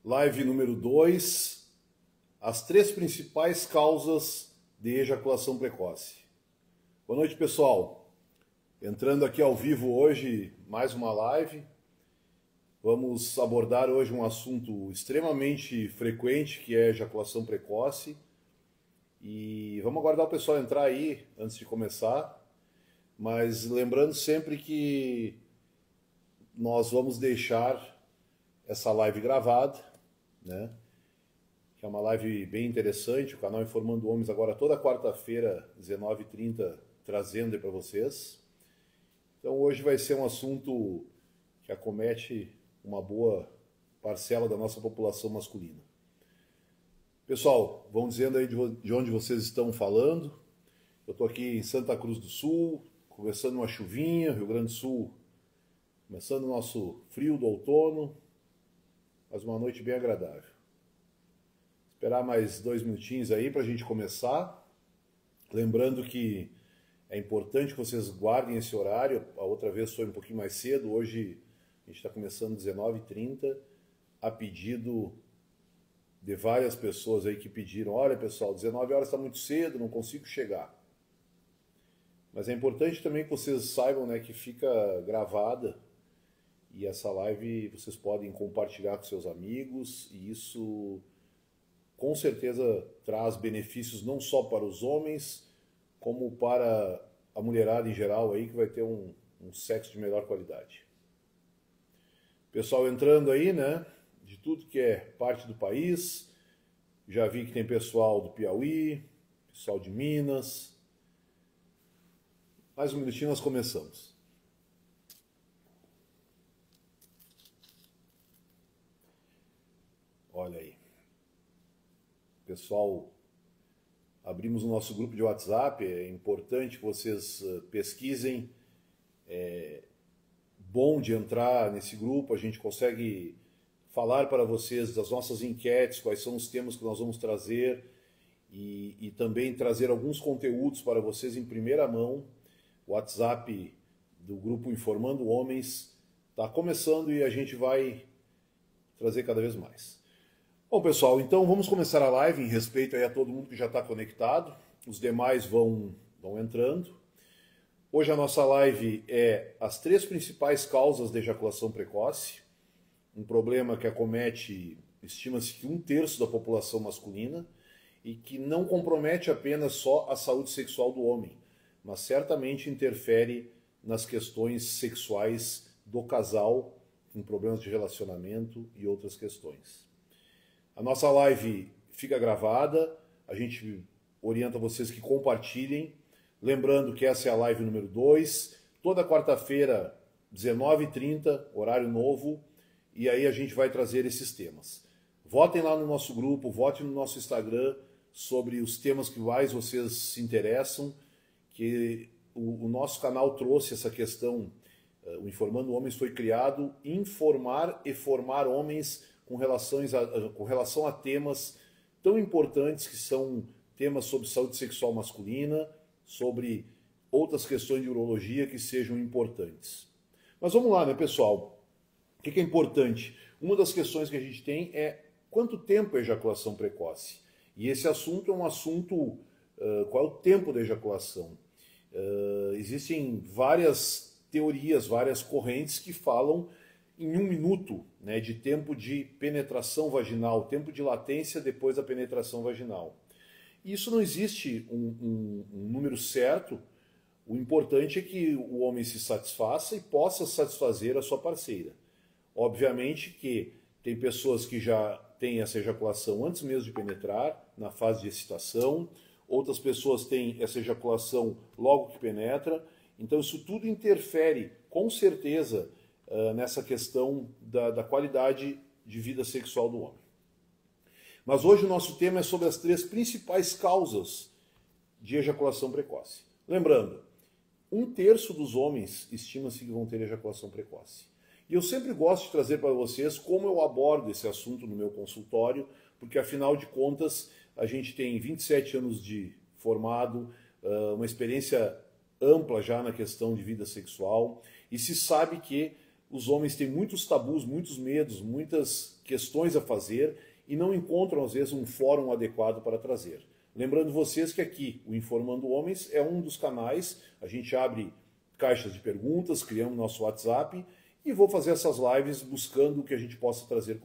Live número 2, as 3 principais causas de ejaculação precoce. Boa noite, pessoal. Entrando aqui ao vivo hoje, mais uma live. Vamos abordar hoje um assunto extremamente frequente, que é ejaculação precoce. E vamos aguardar o pessoal entrar aí antes de começar. Mas lembrando sempre que nós vamos deixar essa live gravada, né? Que é uma live bem interessante. O canal Informando Homens agora toda quarta-feira, 19h30, trazendo aí para vocês. Então hoje vai ser um assunto que acomete uma boa parcela da nossa população masculina. Pessoal, vão dizendo aí de onde vocês estão falando. Eu estou aqui em Santa Cruz do Sul, começando uma chuvinha, Rio Grande do Sul, começando o nosso frio do outono, mas uma noite bem agradável. Esperar mais 2 minutinhos aí para a gente começar. Lembrando que é importante que vocês guardem esse horário. A outra vez foi um pouquinho mais cedo, hoje a gente está começando 19h30, a pedido de várias pessoas aí que pediram: olha pessoal, 19 horas está muito cedo, não consigo chegar. Mas é importante também que vocês saibam, né, que fica gravada e essa live vocês podem compartilhar com seus amigos, e isso com certeza traz benefícios não só para os homens, como para a mulherada em geral aí, que vai ter um sexo de melhor qualidade. Pessoal entrando aí, né, de tudo que é parte do país. Já vi que tem pessoal do Piauí, pessoal de Minas. Mais um minutinho nós começamos. Olha aí. Pessoal, abrimos o nosso grupo de WhatsApp. É importante que vocês pesquisem. É bom de entrar nesse grupo. A gente consegue falar para vocês das nossas enquetes, quais são os temas que nós vamos trazer e também trazer alguns conteúdos para vocês em primeira mão. O WhatsApp do grupo Informando Homens está começando e a gente vai trazer cada vez mais. Bom, pessoal, então vamos começar a live em respeito aí a todo mundo que já está conectado. Os demais vão entrando. Hoje a nossa live é as 3 principais causas de ejaculação precoce. Um problema que acomete, estima-se que 1/3 da população masculina, e que não compromete apenas só a saúde sexual do homem, mas certamente interfere nas questões sexuais do casal, em problemas de relacionamento e outras questões. A nossa live fica gravada, a gente orienta vocês que compartilhem, lembrando que essa é a live número 2, toda quarta-feira, 19h30, horário novo, e aí a gente vai trazer esses temas. Votem lá no nosso grupo, votem no nosso Instagram sobre os temas que mais vocês se interessam, que o nosso canal trouxe essa questão. O Informando Homens foi criado informar e formar homens com relação a temas tão importantes, que são temas sobre saúde sexual masculina, sobre outras questões de urologia que sejam importantes. Mas vamos lá, né, pessoal? O que é importante? Uma das questões que a gente tem é quanto tempo é ejaculação precoce. E esse assunto é um assunto, qual é o tempo da ejaculação? Existem várias teorias, várias correntes que falam em 1 minuto, né, de tempo de penetração vaginal, tempo de latência depois da penetração vaginal. Isso não existe um número certo. O importante é que o homem se satisfaça e possa satisfazer a sua parceira. Obviamente que tem pessoas que já têm essa ejaculação antes mesmo de penetrar, na fase de excitação. Outras pessoas têm essa ejaculação logo que penetra. Então isso tudo interfere, com certeza, nessa questão da qualidade de vida sexual do homem. Mas hoje o nosso tema é sobre as 3 principais causas de ejaculação precoce. Lembrando, 1/3 dos homens estima-se que vão ter ejaculação precoce. E eu sempre gosto de trazer para vocês como eu abordo esse assunto no meu consultório, porque afinal de contas a gente tem 27 anos de formado, uma experiência ampla já na questão de vida sexual, e se sabe que os homens têm muitos tabus, muitos medos, muitas questões a fazer e não encontram, às vezes, um fórum adequado para trazer. Lembrando vocês que aqui, o Informando Homens é um dos canais, a gente abre caixas de perguntas, criamos nosso WhatsApp e vou fazer essas lives buscando que a gente possa trazer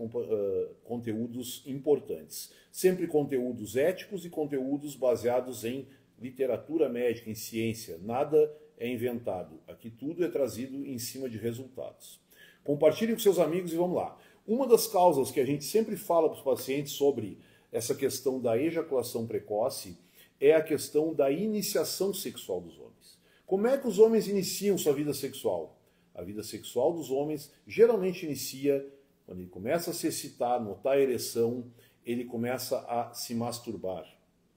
conteúdos importantes. Sempre conteúdos éticos e conteúdos baseados em literatura médica, em ciência. Nada é inventado. Aqui tudo é trazido em cima de resultados. Compartilhe com seus amigos e vamos lá. Uma das causas que a gente sempre fala para os pacientes sobre essa questão da ejaculação precoce é a questão da iniciação sexual dos homens. Como é que os homens iniciam sua vida sexual? A vida sexual dos homens geralmente inicia quando ele começa a se excitar, notar a ereção, ele começa a se masturbar.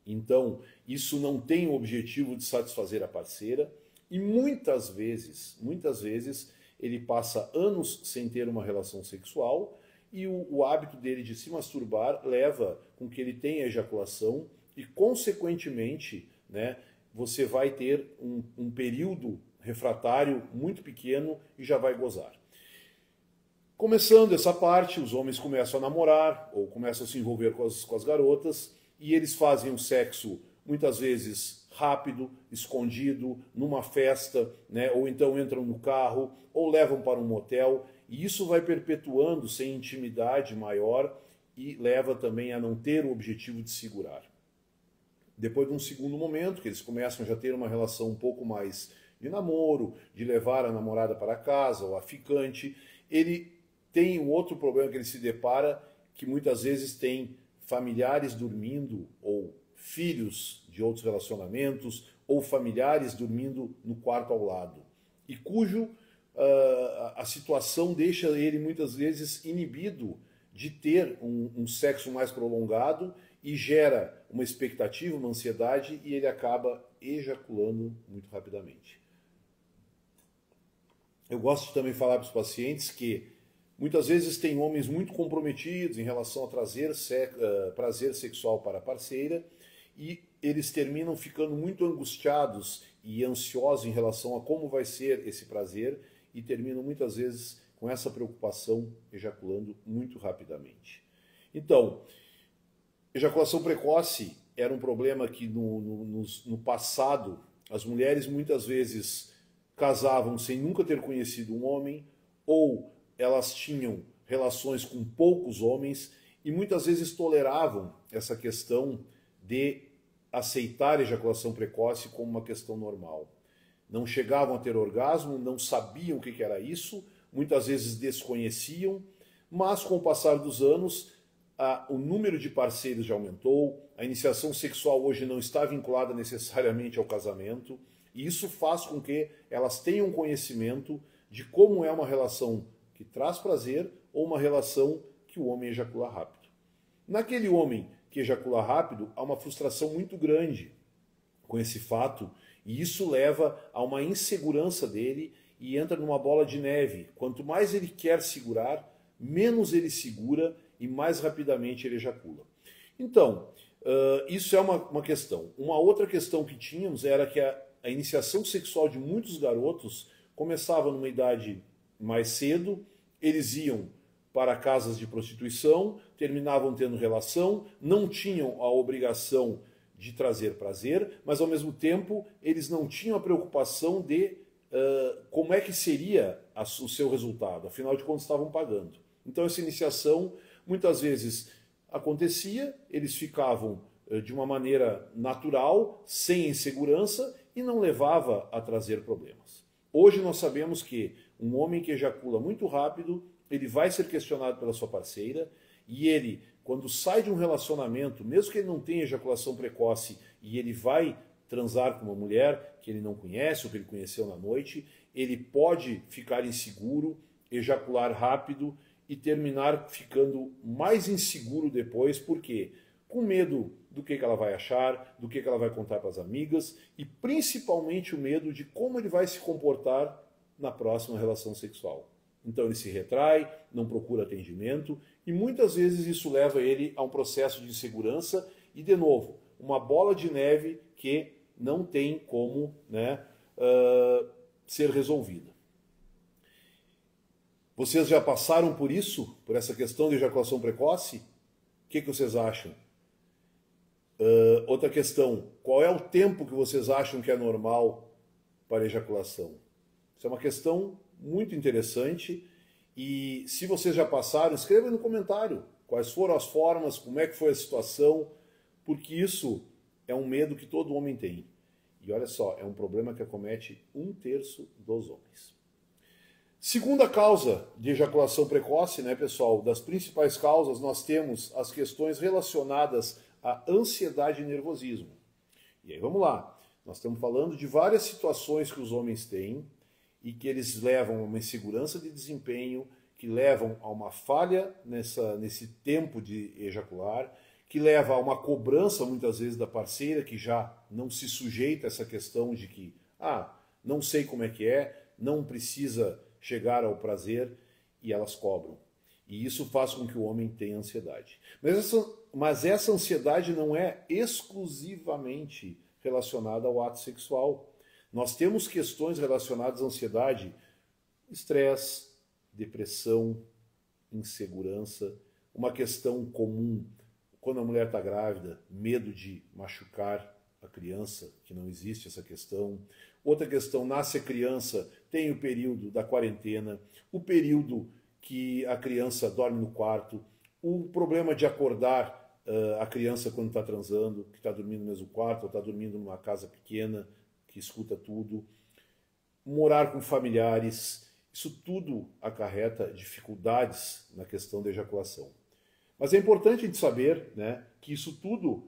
Então, isso não tem o objetivo de satisfazer a parceira e muitas vezes, ele passa anos sem ter uma relação sexual e o hábito dele de se masturbar leva com que ele tenha ejaculação e, consequentemente, né, você vai ter um período refratário muito pequeno e já vai gozar. Começando essa parte, os homens começam a namorar ou começam a se envolver com as garotas e eles fazem um sexo muitas vezes rápido, escondido, numa festa, né? Ou então entram no carro ou levam para um motel e isso vai perpetuando sem intimidade maior e leva também a não ter o objetivo de segurar. Depois de um segundo momento, que eles começam a já ter uma relação um pouco mais de namoro, de levar a namorada para casa ou a ficante, ele tem um outro problema que ele se depara, que muitas vezes tem familiares dormindo, ou filhos de outros relacionamentos, ou familiares dormindo no quarto ao lado, e cujo a situação deixa ele muitas vezes inibido de ter um sexo mais prolongado e gera uma expectativa, uma ansiedade, e ele acaba ejaculando muito rapidamente. Eu gosto de também falar para os pacientes que muitas vezes tem homens muito comprometidos em relação a trazer prazer sexual para a parceira e eles terminam ficando muito angustiados e ansiosos em relação a como vai ser esse prazer e terminam muitas vezes com essa preocupação ejaculando muito rapidamente. Então, ejaculação precoce era um problema que no passado as mulheres muitas vezes casavam sem nunca ter conhecido um homem, ou elas tinham relações com poucos homens e muitas vezes toleravam essa questão de aceitar a ejaculação precoce como uma questão normal. Não chegavam a ter orgasmo, não sabiam o que era isso, muitas vezes desconheciam, mas com o passar dos anos, o número de parceiros já aumentou, a iniciação sexual hoje não está vinculada necessariamente ao casamento, e isso faz com que elas tenham conhecimento de como é uma relação que traz prazer ou uma relação que o homem ejacula rápido. Naquele homem que ejacula rápido, há uma frustração muito grande com esse fato, e isso leva a uma insegurança dele e entra numa bola de neve. Quanto mais ele quer segurar, menos ele segura e mais rapidamente ele ejacula. Então, isso é uma questão. Uma outra questão que tínhamos era que a iniciação sexual de muitos garotos começava numa idade mais cedo, eles iam para casas de prostituição, terminavam tendo relação, não tinham a obrigação de trazer prazer, mas ao mesmo tempo eles não tinham a preocupação de como é que seria o seu resultado, afinal de contas estavam pagando. Então essa iniciação muitas vezes acontecia, eles ficavam de uma maneira natural, sem insegurança e não levava a trazer problemas. Hoje nós sabemos que um homem que ejacula muito rápido, ele vai ser questionado pela sua parceira e ele, quando sai de um relacionamento, mesmo que ele não tenha ejaculação precoce e ele vai transar com uma mulher que ele não conhece ou que ele conheceu na noite, ele pode ficar inseguro, ejacular rápido e terminar ficando mais inseguro depois, porque com medo do que ela vai achar, do que ela vai contar para as amigas e principalmente o medo de como ele vai se comportar na próxima relação sexual. Então ele se retrai, não procura atendimento e muitas vezes isso leva ele a um processo de insegurança e, de novo, uma bola de neve que não tem como ser resolvida. Vocês já passaram por isso? Por essa questão de ejaculação precoce? O que vocês acham? Outra questão, qual é o tempo que vocês acham que é normal para ejaculação? Isso é uma questão muito interessante e se vocês já passaram, escreva no comentário quais foram as formas, como é que foi a situação, porque isso é um medo que todo homem tem. E olha só, é um problema que acomete 1/3 dos homens. Segunda causa de ejaculação precoce, né, pessoal? Das principais causas, nós temos as questões relacionadas à ansiedade e nervosismo. E aí, vamos lá. Nós estamos falando de várias situações que os homens têm e que eles levam a uma insegurança de desempenho, que levam a uma falha nesse tempo de ejacular, que leva a uma cobrança, muitas vezes, da parceira, que já não se sujeita a essa questão de que, não sei como é que é, não precisa chegar ao prazer, e elas cobram. E isso faz com que o homem tenha ansiedade. Mas essa ansiedade não é exclusivamente relacionada ao ato sexual. Nós temos questões relacionadas à ansiedade, estresse, depressão, insegurança, uma questão comum, quando a mulher está grávida, medo de machucar a criança, que não existe essa questão. Outra questão, nasce a criança, tem o período da quarentena, o período que a criança dorme no quarto, o problema de acordar a criança quando está transando, que está dormindo no mesmo quarto, ou está dormindo numa casa pequena, que escuta tudo, morar com familiares, isso tudo acarreta dificuldades na questão da ejaculação. Mas é importante a gente saber, né, que isso tudo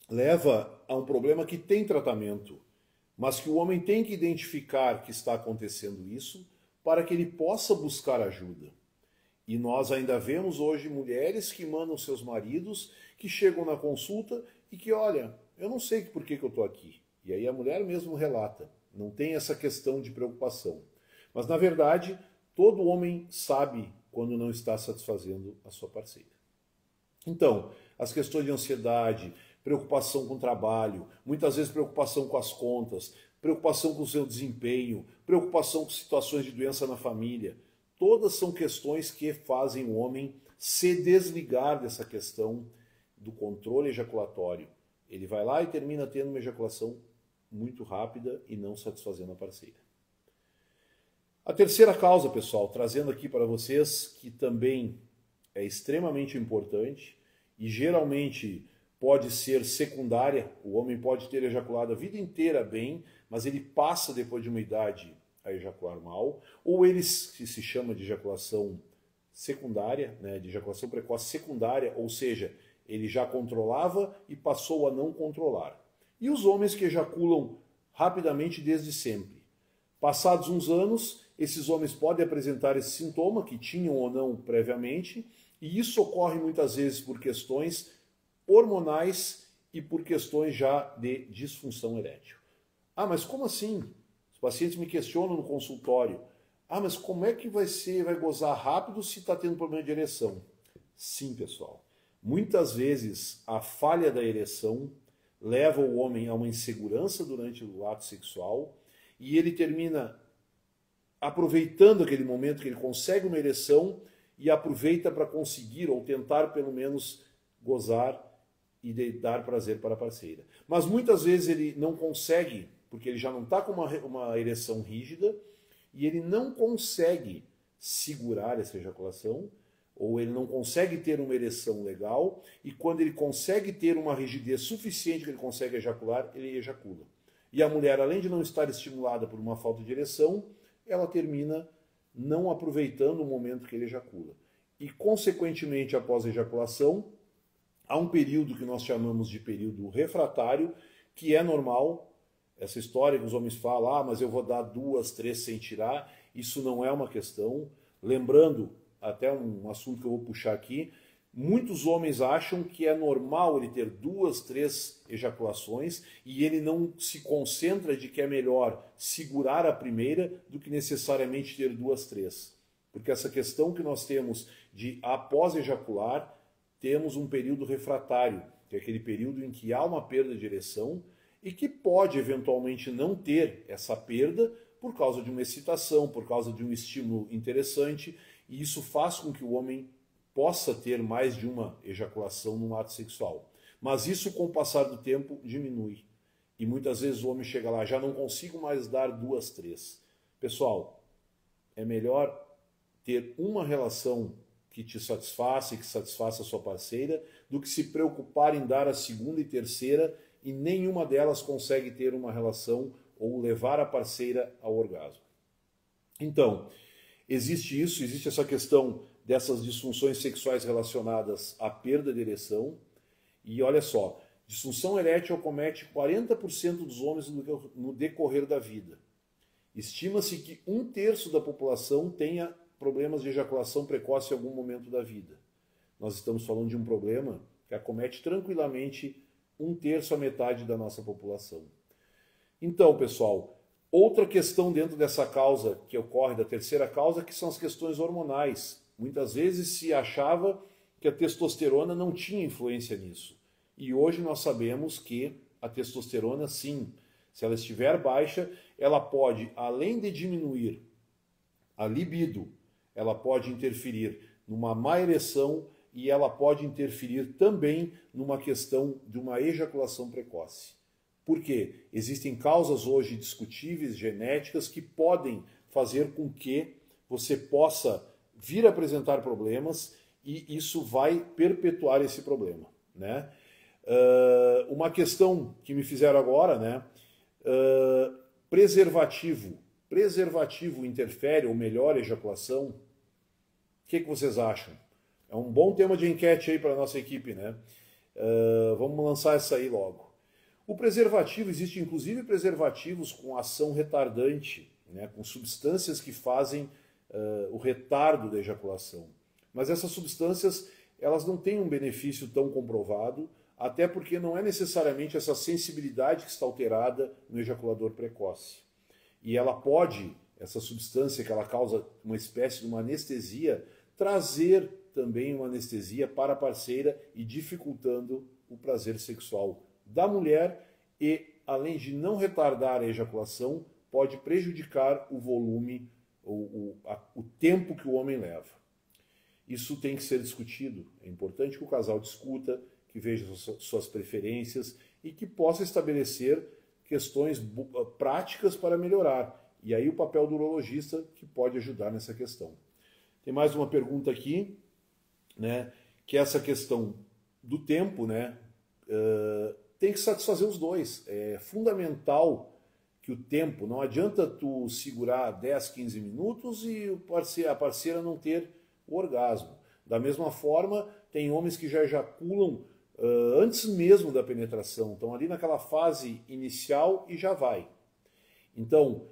leva a um problema que tem tratamento, mas que o homem tem que identificar que está acontecendo isso para que ele possa buscar ajuda. E nós ainda vemos hoje mulheres que mandam seus maridos, que chegam na consulta e que, olha, eu não sei por que eu estou aqui. E aí a mulher mesmo relata, não tem essa questão de preocupação. Mas, na verdade, todo homem sabe quando não está satisfazendo a sua parceira. Então, as questões de ansiedade, preocupação com o trabalho, muitas vezes preocupação com as contas, preocupação com o seu desempenho, preocupação com situações de doença na família, todas são questões que fazem o homem se desligar dessa questão do controle ejaculatório. Ele vai lá e termina tendo uma ejaculação muito rápida e não satisfazendo a parceira. A terceira causa, pessoal, trazendo aqui para vocês, que também é extremamente importante e geralmente pode ser secundária, o homem pode ter ejaculado a vida inteira bem, mas ele passa depois de uma idade a ejacular mal, ou ele se chama de ejaculação secundária, né, de ejaculação precoce secundária, ou seja, ele já controlava e passou a não controlar. E os homens que ejaculam rapidamente desde sempre. Passados uns anos, esses homens podem apresentar esse sintoma, que tinham ou não previamente, e isso ocorre muitas vezes por questões hormonais e por questões já de disfunção erétil. Mas como assim? Os pacientes me questionam no consultório. Mas como é que vai gozar rápido se está tendo problema de ereção? Sim, pessoal. Muitas vezes a falha da ereção leva o homem a uma insegurança durante o ato sexual e ele termina aproveitando aquele momento que ele consegue uma ereção e aproveita para conseguir ou tentar pelo menos gozar e dar prazer para a parceira. Mas muitas vezes ele não consegue, porque ele já não está com uma ereção rígida e ele não consegue segurar essa ejaculação, ou ele não consegue ter uma ereção legal, e quando ele consegue ter uma rigidez suficiente que ele consegue ejacular, ele ejacula. E a mulher, além de não estar estimulada por uma falta de ereção, ela termina não aproveitando o momento que ele ejacula. E, consequentemente, após a ejaculação, há um período que nós chamamos de período refratário, que é normal. Essa história que os homens falam, mas eu vou dar 2, 3 sem tirar, isso não é uma questão. Lembrando, até um assunto que eu vou puxar aqui, muitos homens acham que é normal ele ter 2, 3 ejaculações e ele não se concentra de que é melhor segurar a primeira do que necessariamente ter 2, 3. Porque essa questão que nós temos de após ejacular, temos um período refratário, que é aquele período em que há uma perda de ereção e que pode eventualmente não ter essa perda, por causa de uma excitação, por causa de um estímulo interessante, e isso faz com que o homem possa ter mais de uma ejaculação num ato sexual. Mas isso, com o passar do tempo, diminui. E muitas vezes o homem chega lá, já não consigo mais dar 2, 3. Pessoal, é melhor ter uma relação que te satisfaça e que satisfaça a sua parceira, do que se preocupar em dar a segunda e terceira e nenhuma delas consegue ter uma relação ou levar a parceira ao orgasmo. Então, existe isso, existe essa questão dessas disfunções sexuais relacionadas à perda de ereção. E olha só, disfunção erétil acomete 40% dos homens no decorrer da vida. Estima-se que 1/3 da população tenha problemas de ejaculação precoce em algum momento da vida. Nós estamos falando de um problema que acomete tranquilamente 1/3 a metade da nossa população. Então, pessoal, outra questão dentro dessa causa que ocorre, da terceira causa, que são as questões hormonais. Muitas vezes se achava que a testosterona não tinha influência nisso. E hoje nós sabemos que a testosterona, sim, se ela estiver baixa, ela pode, além de diminuir a libido, ela pode interferir numa má ereção e ela pode interferir também numa questão de uma ejaculação precoce. Por quê? Existem causas hoje discutíveis, genéticas, que podem fazer com que você possa vir a apresentar problemas e isso vai perpetuar esse problema, né? Uma questão que me fizeram agora, né? Preservativo. Preservativo interfere ou melhora a ejaculação? O que vocês acham? É um bom tema de enquete aí para a nossa equipe, né? Vamos lançar essa aí logo. O preservativo, existe inclusive preservativos com ação retardante, né? Com substâncias que fazem o retardo da ejaculação. Mas essas substâncias, elas não têm um benefício tão comprovado, até porque não é necessariamente essa sensibilidade que está alterada no ejaculador precoce. E ela pode, essa substância que ela causa uma espécie de uma anestesia, trazer também uma anestesia para a parceira e dificultando o prazer sexual da mulher e, além de não retardar a ejaculação, pode prejudicar o volume, o tempo que o homem leva. Isso tem que ser discutido. É importante que o casal discuta, que veja suas preferências e que possa estabelecer questões práticas para melhorar. E aí o papel do urologista que pode ajudar nessa questão. Tem mais uma pergunta aqui, né, que é essa questão do tempo, né, tem que satisfazer os dois. É fundamental que o tempo, não adianta tu segurar 10, 15 minutos e a parceira não ter o orgasmo. Da mesma forma, tem homens que já ejaculam antes mesmo da penetração, estão ali naquela fase inicial e já vai. Então,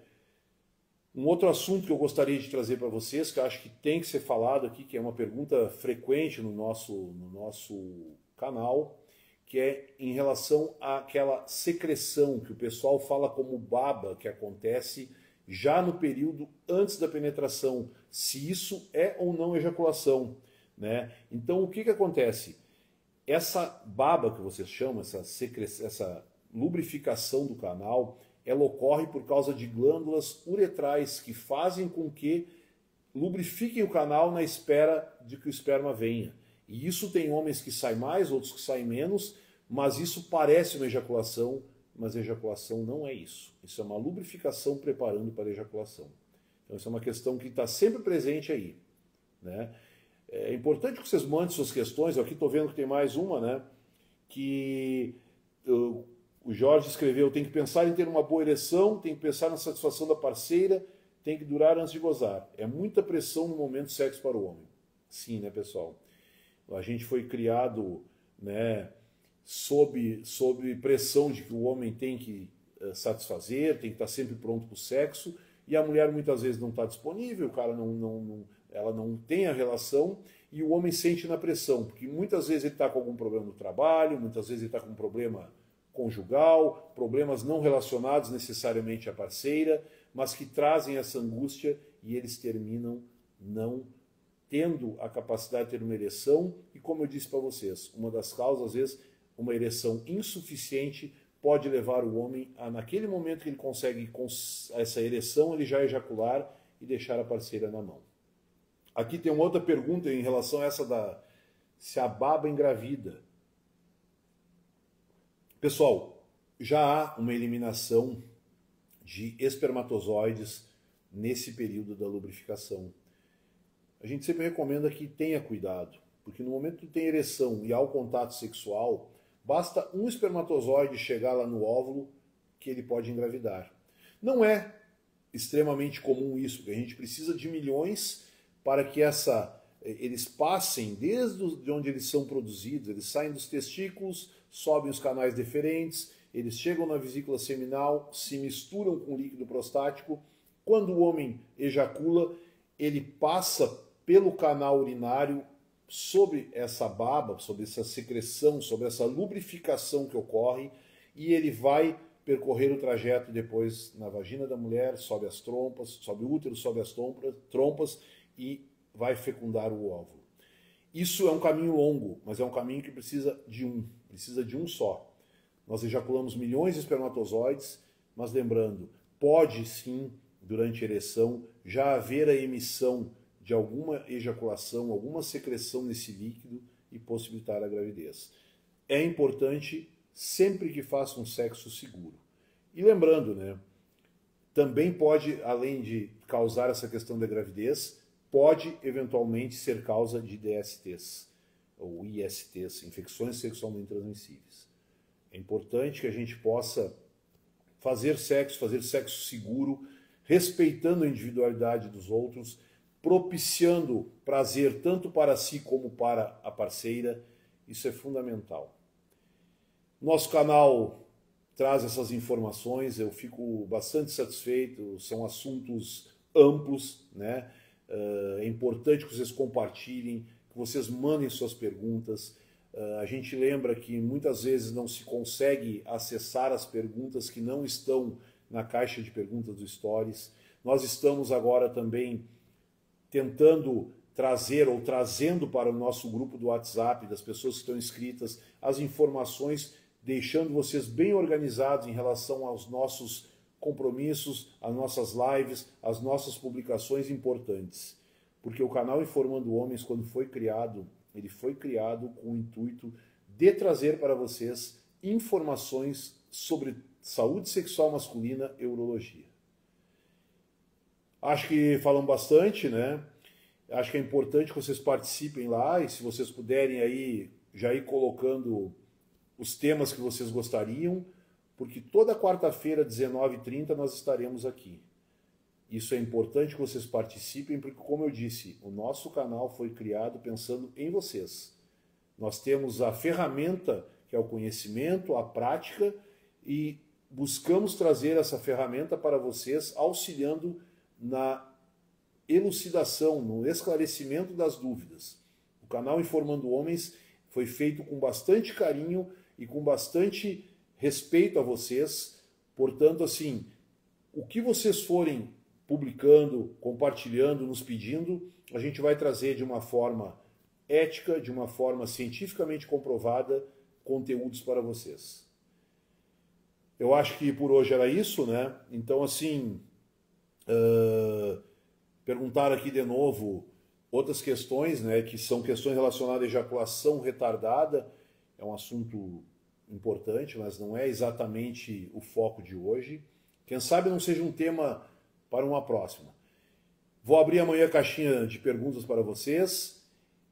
um outro assunto que eu gostaria de trazer para vocês, que eu acho que tem que ser falado aqui, que é uma pergunta frequente no nosso canal, que é em relação àquela secreção que o pessoal fala como baba, que acontece já no período antes da penetração, se isso é ou não ejaculação, né? Então, o que acontece? Essa baba que vocês chamam, essa lubrificação do canal, ela ocorre por causa de glândulas uretrais que fazem com que lubrifiquem o canal na espera de que o esperma venha. E isso tem homens que saem mais, outros que saem menos, mas isso parece uma ejaculação, mas a ejaculação não é isso. Isso é uma lubrificação preparando para a ejaculação. Então isso é uma questão que está sempre presente aí, né? É importante que vocês mandem suas questões. Aqui estou vendo que tem mais uma, né? Que o Jorge escreveu: tem que pensar em ter uma boa ereção, tem que pensar na satisfação da parceira, tem que durar antes de gozar. É muita pressão no momento do sexo para o homem. Sim, né, pessoal? A gente foi criado, né, sob pressão de que o homem tem que satisfazer, tem que estar sempre pronto para o sexo, e a mulher muitas vezes não está disponível, o cara ela não tem a relação, e o homem sente na pressão, porque muitas vezes ele está com algum problema no trabalho, muitas vezes ele está com um problema conjugal, problemas não relacionados necessariamente à parceira, mas que trazem essa angústia e eles terminam não tendo a capacidade de ter uma ereção, e como eu disse para vocês, uma das causas, às vezes, uma ereção insuficiente pode levar o homem a, naquele momento que ele consegue essa ereção, ele já ejacular e deixar a parceira na mão. Aqui tem uma outra pergunta em relação a essa da se a baba engravida. Pessoal, já há uma eliminação de espermatozoides nesse período da lubrificação. A gente sempre recomenda que tenha cuidado, porque no momento que tem ereção e há o contato sexual, basta um espermatozoide chegar lá no óvulo que ele pode engravidar. Não é extremamente comum isso, porque a gente precisa de milhões para que eles passem desde onde eles são produzidos, eles saem dos testículos, sobem os canais deferentes, eles chegam na vesícula seminal, se misturam com o líquido prostático. Quando o homem ejacula, ele passa pelo canal urinário sobre essa baba, sobre essa secreção, sobre essa lubrificação que ocorre, e ele vai percorrer o trajeto depois na vagina da mulher, sobe as trompas, sobe o útero, sobe as trompas e vai fecundar o óvulo. Isso é um caminho longo, mas é um caminho que precisa de um só. Nós ejaculamos milhões de espermatozoides, mas lembrando, pode sim, durante a ereção, já haver a emissão de alguma ejaculação, alguma secreção nesse líquido e possibilitar a gravidez. É importante sempre que faça um sexo seguro. E lembrando, né, também pode, além de causar essa questão da gravidez, pode eventualmente ser causa de DSTs, ou ISTs, infecções sexualmente transmissíveis. É importante que a gente possa fazer sexo seguro, respeitando a individualidade dos outros, propiciando prazer tanto para si como para a parceira. Isso é fundamental. Nosso canal traz essas informações, eu fico bastante satisfeito, são assuntos amplos, né? É importante que vocês compartilhem, que vocês mandem suas perguntas. A gente lembra que muitas vezes não se consegue acessar as perguntas que não estão na caixa de perguntas do Stories. Nós estamos agora também tentando trazer ou trazendo para o nosso grupo do WhatsApp, das pessoas que estão inscritas, as informações, deixando vocês bem organizados em relação aos nossos compromissos, às nossas lives, às nossas publicações importantes. Porque o canal Informando Homens, quando foi criado, ele foi criado com o intuito de trazer para vocês informações sobre saúde sexual masculina e urologia. Acho que falamos bastante, né? Acho que é importante que vocês participem lá e se vocês puderem aí já ir colocando os temas que vocês gostariam, porque toda quarta-feira, 19h30, nós estaremos aqui. Isso é importante que vocês participem, porque, como eu disse, o nosso canal foi criado pensando em vocês. Nós temos a ferramenta, que é o conhecimento, a prática, e buscamos trazer essa ferramenta para vocês, auxiliando na elucidação, no esclarecimento das dúvidas. O canal Informando Homens foi feito com bastante carinho e com bastante respeito a vocês. Portanto, assim, o que vocês forem publicando, compartilhando, nos pedindo, a gente vai trazer de uma forma ética, de uma forma cientificamente comprovada, conteúdos para vocês. Eu acho que por hoje era isso, né? Então, assim, perguntar aqui de novo outras questões, né, que são questões relacionadas à ejaculação retardada, é um assunto importante, mas não é exatamente o foco de hoje. Quem sabe não seja um tema para uma próxima. Vou abrir amanhã a caixinha de perguntas para vocês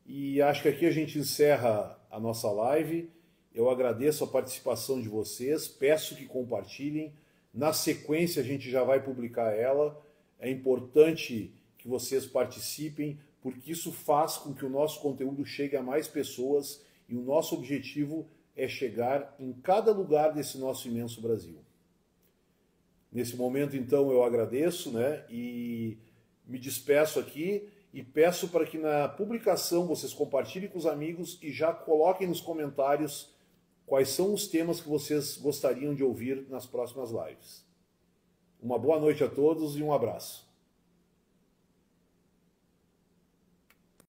e acho que aqui a gente encerra a nossa live. Eu agradeço a participação de vocês, peço que compartilhem. Na sequência a gente já vai publicar ela. É importante que vocês participem, porque isso faz com que o nosso conteúdo chegue a mais pessoas e o nosso objetivo é chegar em cada lugar desse nosso imenso Brasil. Nesse momento, então, eu agradeço, né, e me despeço aqui e peço para que na publicação vocês compartilhem com os amigos e já coloquem nos comentários quais são os temas que vocês gostariam de ouvir nas próximas lives. Uma boa noite a todos e um abraço.